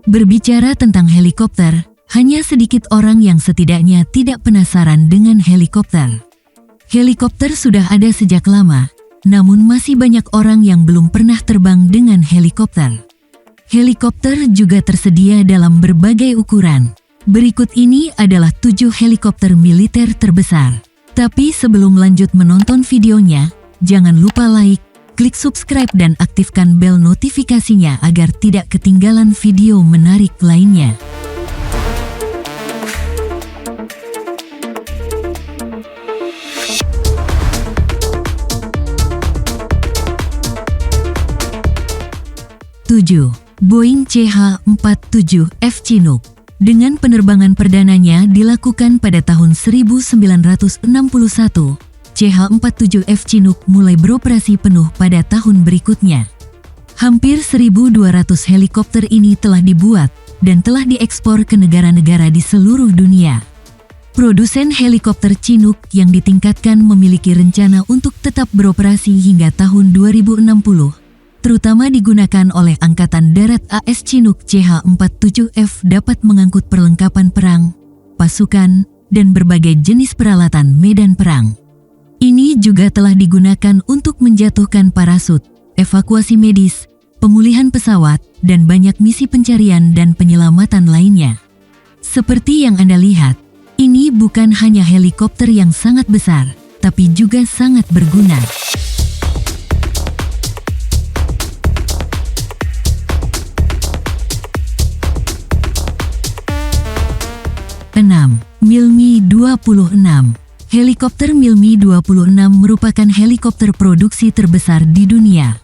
Berbicara tentang helikopter, hanya sedikit orang yang setidaknya tidak penasaran dengan helikopter. Helikopter sudah ada sejak lama, namun masih banyak orang yang belum pernah terbang dengan helikopter. Helikopter juga tersedia dalam berbagai ukuran. Berikut ini adalah 7 helikopter militer terbesar. Tapi sebelum lanjut menonton videonya, jangan lupa like, klik subscribe dan aktifkan bel notifikasinya agar tidak ketinggalan video menarik lainnya. Boeing CH-47F Chinook. Dengan penerbangan perdananya dilakukan pada tahun 1961, CH-47F Chinook mulai beroperasi penuh pada tahun berikutnya. Hampir 1.200 helikopter ini telah dibuat dan telah diekspor ke negara-negara di seluruh dunia. Produsen helikopter Chinook yang ditingkatkan memiliki rencana untuk tetap beroperasi hingga tahun 2060, terutama digunakan oleh Angkatan Darat AS. Chinook CH-47F dapat mengangkut perlengkapan perang, pasukan, dan berbagai jenis peralatan medan perang. Ini juga telah digunakan untuk menjatuhkan parasut, evakuasi medis, pemulihan pesawat, dan banyak misi pencarian dan penyelamatan lainnya. Seperti yang Anda lihat, ini bukan hanya helikopter yang sangat besar, tapi juga sangat berguna. 6. Mi-26. Helikopter Mi-26 merupakan helikopter produksi terbesar di dunia.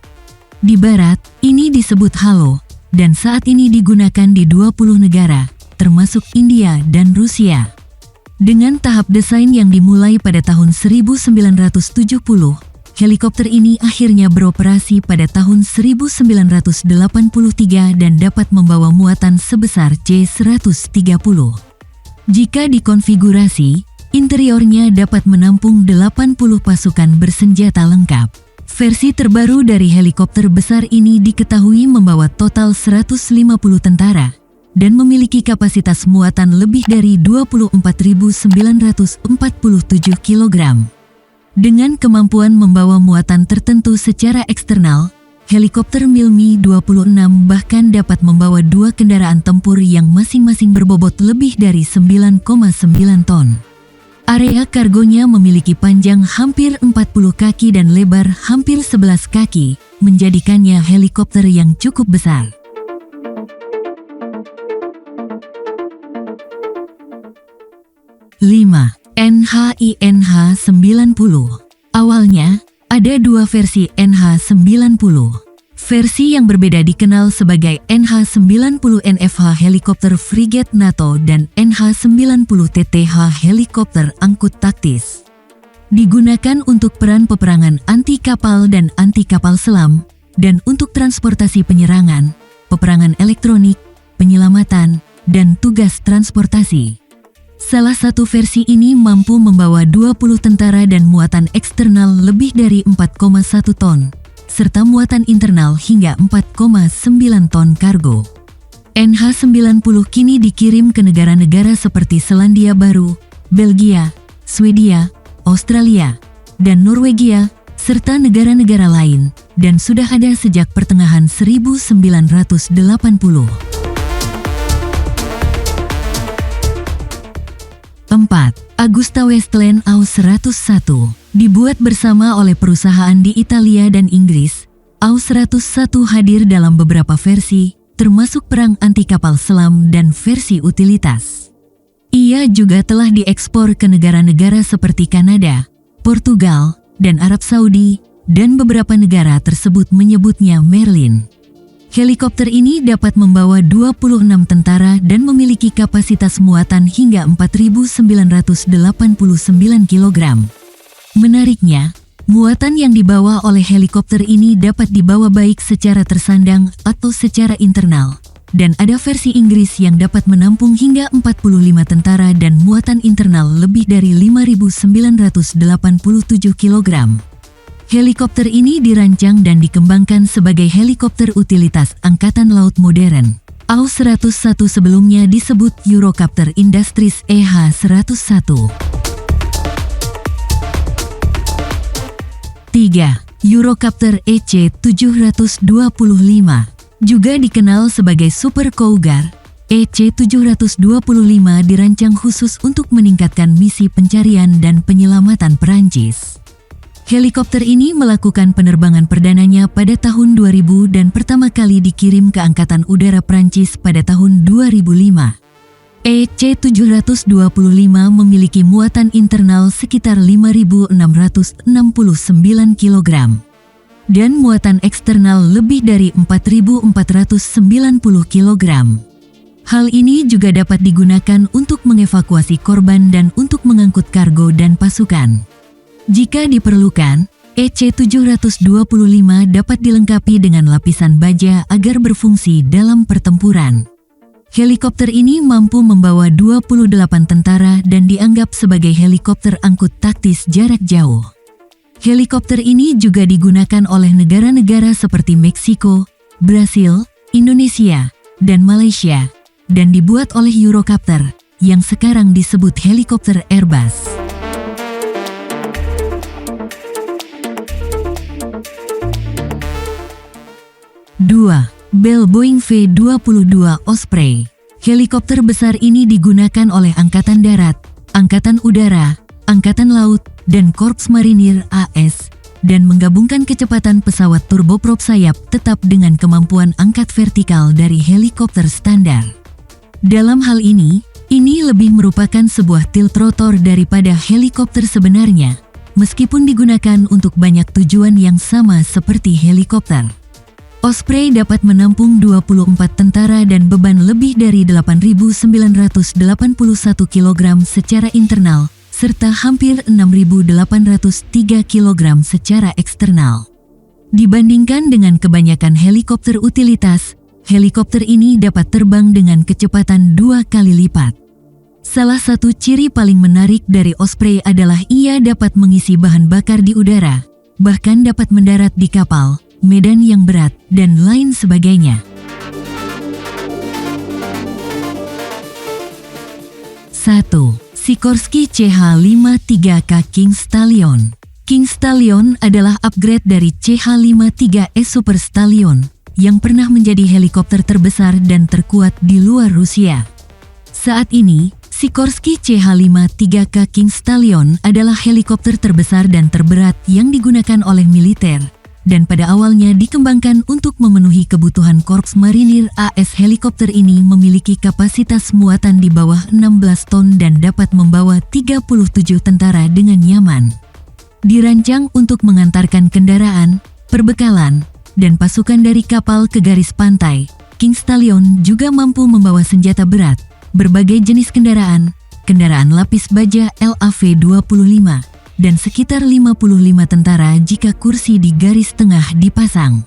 Di barat, ini disebut Halo, dan saat ini digunakan di 20 negara, termasuk India dan Rusia. Dengan tahap desain yang dimulai pada tahun 1970, helikopter ini akhirnya beroperasi pada tahun 1983 dan dapat membawa muatan sebesar C-130. Jika dikonfigurasi, interiornya dapat menampung 80 pasukan bersenjata lengkap. Versi terbaru dari helikopter besar ini diketahui membawa total 150 tentara dan memiliki kapasitas muatan lebih dari 24.947 kg. Dengan kemampuan membawa muatan tertentu secara eksternal, helikopter Mi-26 bahkan dapat membawa 2 kendaraan tempur yang masing-masing berbobot lebih dari 9,9 ton. Area kargonya memiliki panjang hampir 40 kaki dan lebar hampir 11 kaki, menjadikannya helikopter yang cukup besar. 5. NHI-NH90. Awalnya, ada 2 versi NH90. Versi yang berbeda dikenal sebagai NH90 NFH helikopter frigate NATO dan NH90 TTH helikopter angkut taktis. Digunakan untuk peran peperangan anti kapal dan anti kapal selam, dan untuk transportasi penyerangan, peperangan elektronik, penyelamatan, dan tugas transportasi. Salah satu versi ini mampu membawa 20 tentara dan muatan eksternal lebih dari 4,1 ton. Serta muatan internal hingga 4,9 ton kargo. NH90 kini dikirim ke negara-negara seperti Selandia Baru, Belgia, Swedia, Australia, dan Norwegia, serta negara-negara lain, dan sudah ada sejak pertengahan 1980. 4. AgustaWestland AW101. Dibuat bersama oleh perusahaan di Italia dan Inggris, AW101 hadir dalam beberapa versi, termasuk perang anti kapal selam dan versi utilitas. Ia juga telah diekspor ke negara-negara seperti Kanada, Portugal, dan Arab Saudi, dan beberapa negara tersebut menyebutnya Merlin. Helikopter ini dapat membawa 26 tentara dan memiliki kapasitas muatan hingga 4.989 kg. Menariknya, muatan yang dibawa oleh helikopter ini dapat dibawa baik secara tersandang atau secara internal, dan ada versi Inggris yang dapat menampung hingga 45 tentara dan muatan internal lebih dari 5.987 kg. Helikopter ini dirancang dan dikembangkan sebagai helikopter utilitas Angkatan Laut modern, AW101 sebelumnya disebut Eurocopter Industries EH101. 3. Eurocopter EC725, juga dikenal sebagai Super Cougar. EC725 dirancang khusus untuk meningkatkan misi pencarian dan penyelamatan Perancis. Helikopter ini melakukan penerbangan perdananya pada tahun 2000 dan pertama kali dikirim ke Angkatan Udara Prancis pada tahun 2005. EC725 memiliki muatan internal sekitar 5.669 kg dan muatan eksternal lebih dari 4.490 kg. Hal ini juga dapat digunakan untuk mengevakuasi korban dan untuk mengangkut kargo dan pasukan. Jika diperlukan, EC725 dapat dilengkapi dengan lapisan baja agar berfungsi dalam pertempuran. Helikopter ini mampu membawa 28 tentara dan dianggap sebagai helikopter angkut taktis jarak jauh. Helikopter ini juga digunakan oleh negara-negara seperti Meksiko, Brasil, Indonesia, dan Malaysia, dan dibuat oleh Eurocopter, yang sekarang disebut helikopter Airbus. 2. Bell Boeing V-22 Osprey. Helikopter besar ini digunakan oleh Angkatan Darat, Angkatan Udara, Angkatan Laut, dan Korps Marinir AS, dan menggabungkan kecepatan pesawat turboprop sayap tetap dengan kemampuan angkat vertikal dari helikopter standar. Dalam hal ini lebih merupakan sebuah tiltrotor daripada helikopter sebenarnya, meskipun digunakan untuk banyak tujuan yang sama seperti helikopter. Osprey dapat menampung 24 tentara dan beban lebih dari 8.981 kg secara internal, serta hampir 6.803 kg secara eksternal. Dibandingkan dengan kebanyakan helikopter utilitas, helikopter ini dapat terbang dengan kecepatan 2 kali lipat. Salah satu ciri paling menarik dari Osprey adalah ia dapat mengisi bahan bakar di udara, bahkan dapat mendarat di kapal, medan yang berat, dan lain sebagainya. 1. Sikorsky CH-53K King Stallion. King Stallion adalah upgrade dari CH-53S Super Stallion, yang pernah menjadi helikopter terbesar dan terkuat di luar Rusia. Saat ini, Sikorsky CH-53K King Stallion adalah helikopter terbesar dan terberat yang digunakan oleh militer, dan pada awalnya dikembangkan untuk memenuhi kebutuhan Korps Marinir AS. Helikopter ini memiliki kapasitas muatan di bawah 16 ton dan dapat membawa 37 tentara dengan nyaman. Dirancang untuk mengantarkan kendaraan, perbekalan, dan pasukan dari kapal ke garis pantai, King Stallion juga mampu membawa senjata berat, berbagai jenis kendaraan, kendaraan lapis baja LAV-25, dan sekitar 55 tentara jika kursi di garis tengah dipasang.